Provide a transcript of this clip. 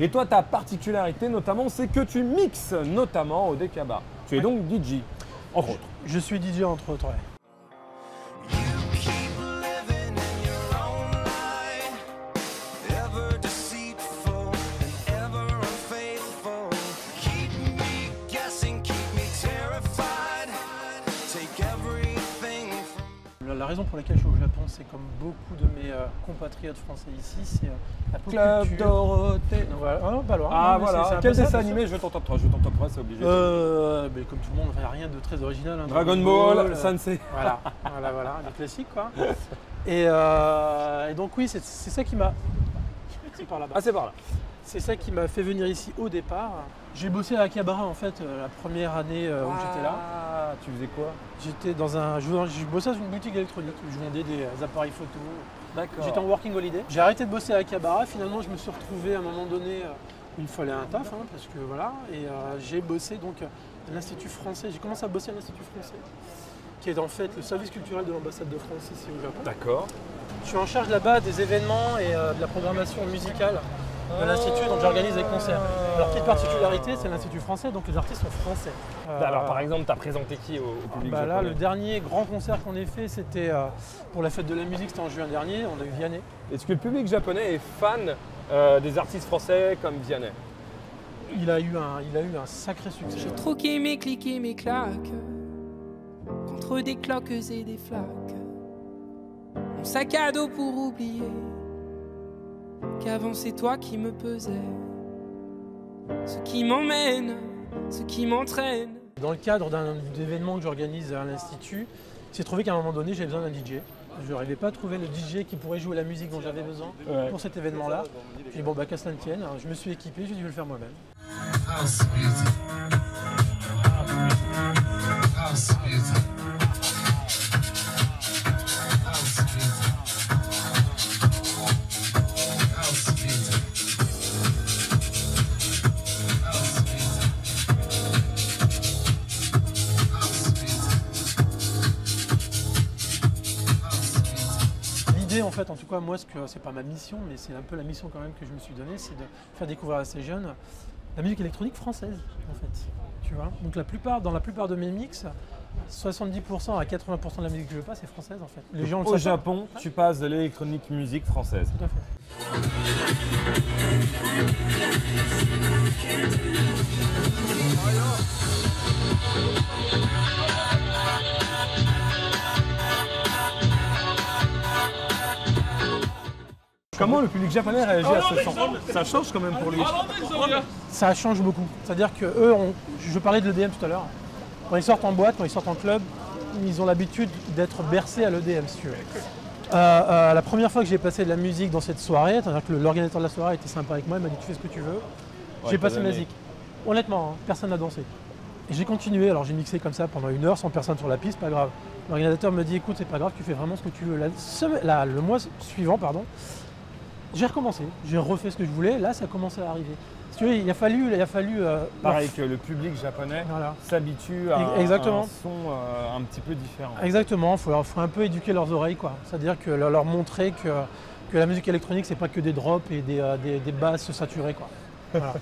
Et toi, ta particularité notamment, c'est que tu mixes notamment au Dekaba. Tu es donc DJ, entre autres. Je suis DJ entre autres, ouais. La raison pour laquelle je suis au Japon, c'est comme beaucoup de mes compatriotes français ici, c'est la pop Club culture. Dorothée. Voilà. Ah, pas loin. Ah Non, mais voilà, c'est un quel peu ça, dessin de toute animé je t'entends pas, c'est obligé. Mais comme tout le monde, il n'y a rien de très original. Hein, Dragon Ball, Sensei. Voilà, des classiques quoi. Et donc oui, c'est ça qui m'a... C'est par là-bas. Ah, c'est par là. C'est ça qui m'a fait venir ici au départ. J'ai bossé à Akihabara en fait la première année où j'étais là. Ah, tu faisais quoi? J'étais dans je bossais dans une boutique électronique où je vendais des appareils photo. D'accord. J'étais en working holiday. J'ai arrêté de bosser à Akihabara. Finalement, je me suis retrouvé à un moment donné où il fallait un taf, hein, parce que voilà. Et j'ai bossé donc à l'Institut français. J'ai commencé à bosser à l'Institut français, qui est en fait le service culturel de l'ambassade de France ici au Japon. D'accord. Je suis en charge là-bas des événements et de la programmation musicale de l'Institut, donc j'organise des concerts. Alors, petite particularité, c'est l'Institut français, donc les artistes sont français. Alors, par exemple, tu as présenté qui au public Là, japonais? le dernier grand concert qu'on ait fait, c'était pour la fête de la musique, c'était en juin dernier, on a eu Vianney. Est-ce que le public japonais est fan des artistes français comme Vianney? Il a eu un sacré succès. J'ai troqué mes clics et mes claques contre des cloques et des flaques. Mon sac à dos pour oublier qu'avant c'est toi qui me pesais. Ce qui m'emmène, ce qui m'entraîne. Dans le cadre d'un événement que j'organise à l'Institut, j'ai trouvé qu'à un moment donné, j'avais besoin d'un DJ. Je n'arrivais pas à trouver le DJ qui pourrait jouer la musique dont j'avais besoin pour cet événement-là. J'ai dit bon, bah qu'à cela ne tienne, alors, je me suis équipé, j'ai dit je vais le faire moi-même. House music. House music. House music. House music. House music. L'idée en fait, en tout cas moi, c'est pas ma mission, mais c'est un peu la mission quand même que je me suis donnée, c'est de faire découvrir à ces jeunes la musique électronique française en fait. Tu vois. Donc dans la plupart de mes mix, 70% à 80% de la musique que je passe est française en fait. Les gens Au Japon, tu passes de l'électronique musique française. Tout à fait. Comment le public japonais réagit à ce son? Ça change quand même pour lui. Ça change beaucoup. C'est-à-dire que eux, je parlais de l'EDM tout à l'heure. Quand ils sortent en boîte, quand ils sortent en club, ils ont l'habitude d'être bercés à l'EDM, si tu veux. La première fois que j'ai passé de la musique dans cette soirée, c'est-à-dire que l'organisateur de la soirée était sympa avec moi, il m'a dit tu fais ce que tu veux. J'ai passé ma musique. Honnêtement, hein, personne n'a dansé. Et j'ai continué, alors j'ai mixé comme ça pendant 1 heure sans personne sur la piste, pas grave. L'organisateur me dit écoute, c'est pas grave, tu fais vraiment ce que tu veux. Le mois suivant, j'ai recommencé, j'ai refait ce que je voulais, là ça commençait à arriver. Si tu veux, il a fallu Pareil que le public japonais s'habitue à un son un petit peu différent. Exactement, il faut un peu éduquer leurs oreilles, quoi. C'est-à-dire que leur montrer que la musique électronique, c'est pas que des drops et des basses saturées, quoi. Voilà.